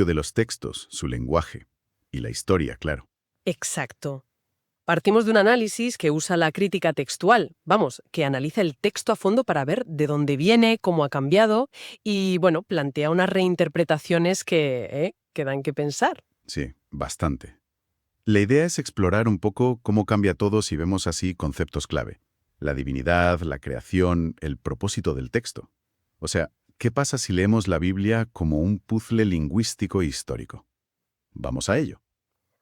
de los textos, su lenguaje y la historia, claro. Exacto. Partimos de un análisis que usa la crítica textual, vamos, que analiza el texto a fondo para ver de dónde viene, cómo ha cambiado y, bueno, plantea unas reinterpretaciones que dan que pensar. Sí, bastante. La idea es explorar un poco cómo cambia todo si vemos así conceptos clave. La divinidad, la creación, el propósito del texto. O sea, ¿qué pasa si leemos la Biblia como un puzzle lingüístico e histórico? Vamos a ello.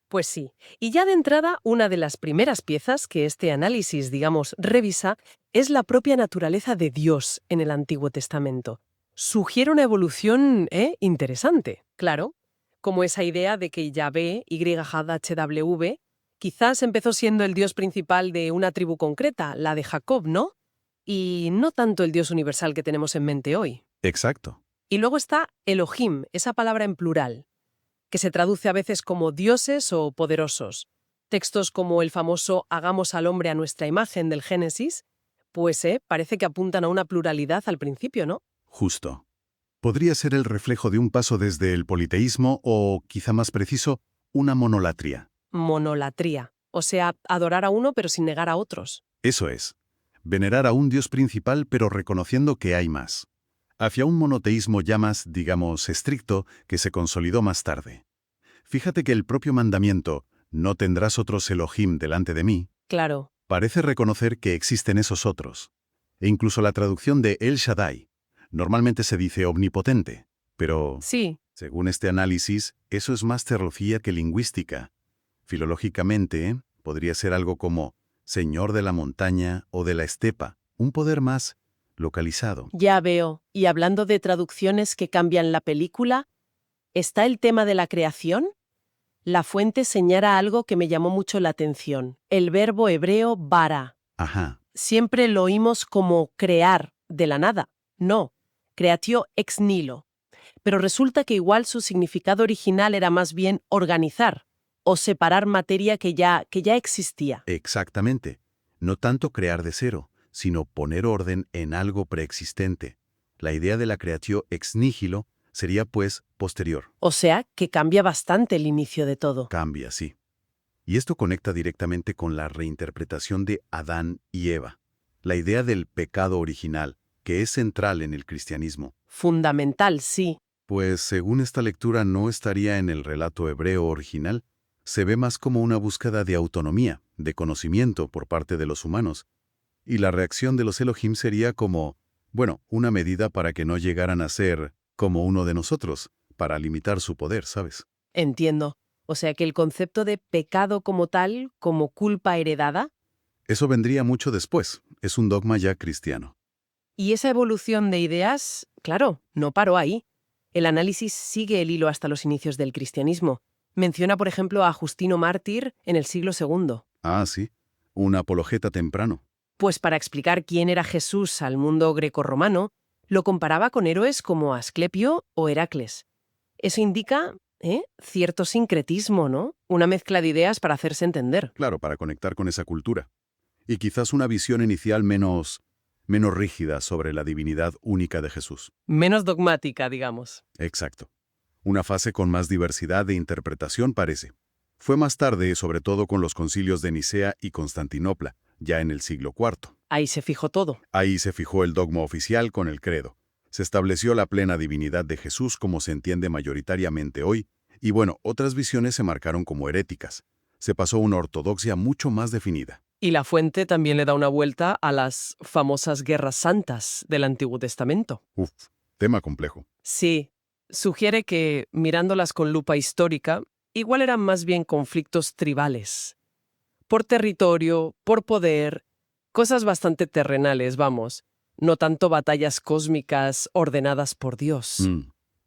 Pues sí, y ya de entrada, una de las primeras piezas que este análisis, digamos, revisa es la propia naturaleza de Dios en el Antiguo Testamento. Sugiere una evolución, interesante, claro, como esa idea de que Yahvé, YHWH, quizás empezó siendo el Dios principal de una tribu concreta, la de Jacob, ¿no? Y no tanto el Dios universal que tenemos en mente hoy. Exacto. Y luego está Elohim, esa palabra en plural, que se traduce a veces como dioses o poderosos. Textos como el famoso Hagamos al hombre a nuestra imagen del Génesis, pues parece que apuntan a una pluralidad al principio, ¿no? Justo. Podría ser el reflejo de un paso desde el politeísmo o, quizá más preciso, una monolatría. Monolatría, o sea, adorar a uno pero sin negar a otros. Eso es. Venerar a un Dios principal pero reconociendo que hay más. Hacia un monoteísmo ya más, digamos, estricto, que se consolidó más tarde. Fíjate que el propio mandamiento, no tendrás otros Elohim delante de mí, Claro. parece reconocer que existen esos otros. E incluso la traducción de El Shaddai. Normalmente se dice omnipotente, pero, Sí, según este análisis, eso es más teología que lingüística. Filológicamente, podría ser algo como Señor de la montaña o de la estepa, un poder más localizado. ya veo. Y hablando de traducciones que cambian la película, ¿está el tema de la creación? La fuente señala algo que me llamó mucho la atención, el verbo hebreo bara. Ajá, Siempre lo oímos como crear, de la nada. No, creatio ex nihilo. Pero resulta que igual su significado original era más bien organizar o separar materia que ya existía. exactamente. No tanto crear de cero, sino poner orden en algo preexistente. La idea de la creatio ex nihilo sería, pues, posterior. O sea, que cambia bastante el inicio de todo. Cambia, sí. Y esto conecta directamente con la reinterpretación de Adán y Eva, la idea del pecado original, que es central en el cristianismo. Fundamental, sí. Pues según esta lectura no estaría en el relato hebreo original, se ve más como una búsqueda de autonomía, de conocimiento por parte de los humanos, y la reacción de los Elohim sería como, bueno, una medida para que no llegaran a ser como uno de nosotros, para limitar su poder, ¿sabes? Entiendo. O sea que el concepto de pecado como tal, como culpa heredada, Eso vendría mucho después, es un dogma ya cristiano. y esa evolución de ideas, claro, no paró ahí. El análisis sigue el hilo hasta los inicios del cristianismo. Menciona, por ejemplo, a Justino Mártir en el siglo II. Ah, sí, un apologeta temprano. Pues para explicar quién era Jesús al mundo grecorromano, lo comparaba con héroes como Asclepio o Heracles. Eso indica, cierto sincretismo, ¿no? Una mezcla de ideas para hacerse entender. Claro, para conectar con esa cultura. Y quizás una visión inicial menos rígida sobre la divinidad única de Jesús. Menos dogmática, digamos. Exacto. Una fase con más diversidad de interpretación parece. Fue más tarde, sobre todo con los concilios de Nicea y Constantinopla, ya en el siglo IV. Ahí se fijó todo. Ahí se fijó el dogma oficial con el credo. Se estableció la plena divinidad de Jesús como se entiende mayoritariamente hoy, y bueno, otras visiones se marcaron como heréticas. Se pasó a una ortodoxia mucho más definida. Y la fuente también le da una vuelta a las famosas guerras santas del Antiguo Testamento. Uf, tema complejo. Sí, sugiere que, mirándolas con lupa histórica, igual eran más bien conflictos tribales. Por territorio, por poder, cosas bastante terrenales, vamos. No tanto batallas cósmicas ordenadas por Dios.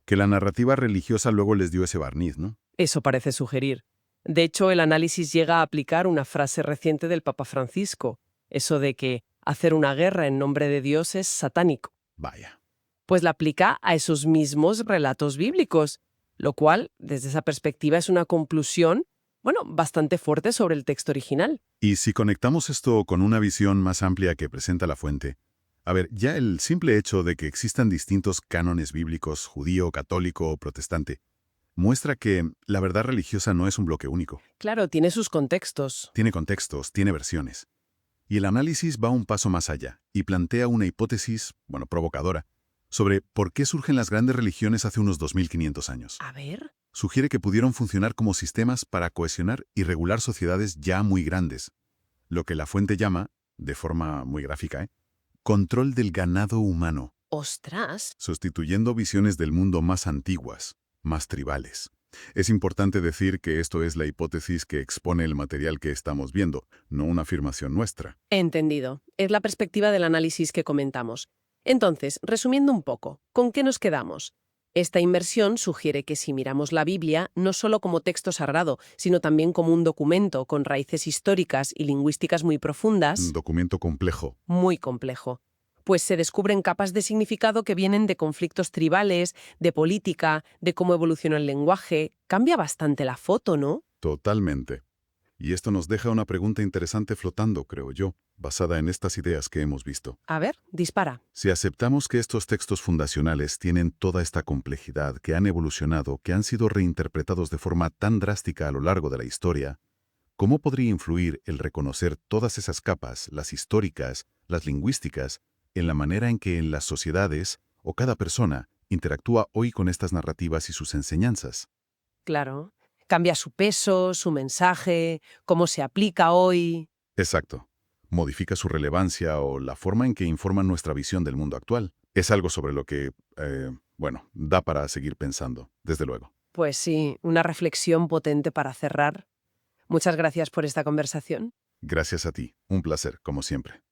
Que la narrativa religiosa luego les dio ese barniz, ¿no? Eso parece sugerir. De hecho, el análisis llega a aplicar una frase reciente del Papa Francisco, eso de que hacer una guerra en nombre de Dios es satánico. Vaya. Pues la aplica a esos mismos relatos bíblicos, lo cual, desde esa perspectiva, es una conclusión, bueno, bastante fuerte sobre el texto original. Y si conectamos esto con una visión más amplia que presenta la fuente, a ver, ya el simple hecho de que existan distintos cánones bíblicos, judío, católico o protestante, Muestra que la verdad religiosa no es un bloque único. Claro, tiene sus contextos. Tiene contextos, tiene versiones. Y el análisis va un paso más allá y plantea una hipótesis, provocadora, sobre por qué surgen las grandes religiones hace unos 2500 años. A ver. Sugiere que pudieron funcionar como sistemas para cohesionar y regular sociedades ya muy grandes, lo que la fuente llama, de forma muy gráfica, control del ganado humano, ¡Ostras! sustituyendo visiones del mundo más antiguas, más tribales. Es importante decir que esto es la hipótesis que expone el material que estamos viendo, no una afirmación nuestra. Entendido. Es la perspectiva del análisis que comentamos. Entonces, resumiendo un poco, ¿con qué nos quedamos? Esta inmersión sugiere que si miramos la Biblia no solo como texto sagrado, sino también como un documento con raíces históricas y lingüísticas muy Un profundas, documento complejo. muy complejo, pues se descubren capas de significado que vienen de conflictos tribales, de política, de cómo evolucionó el lenguaje. Cambia bastante la foto, ¿no? Totalmente. Y esto nos deja una pregunta interesante flotando, creo yo, basada en estas ideas que hemos visto. A ver, dispara. Si aceptamos que estos textos fundacionales tienen toda esta complejidad, que han evolucionado, que han sido reinterpretados de forma tan drástica a lo largo de la historia, ¿cómo podría influir el reconocer todas esas capas, las históricas, las lingüísticas, en la manera en que en las sociedades o cada persona interactúa hoy con estas narrativas y sus enseñanzas? Claro. Cambia su peso, su mensaje, cómo se aplica hoy. Exacto. Modifica su relevancia o la forma en que informan nuestra visión del mundo actual. Es algo sobre lo que, da para seguir pensando, desde luego. Pues sí, una reflexión potente para cerrar. Muchas gracias por esta conversación. Gracias a ti. Un placer, como siempre.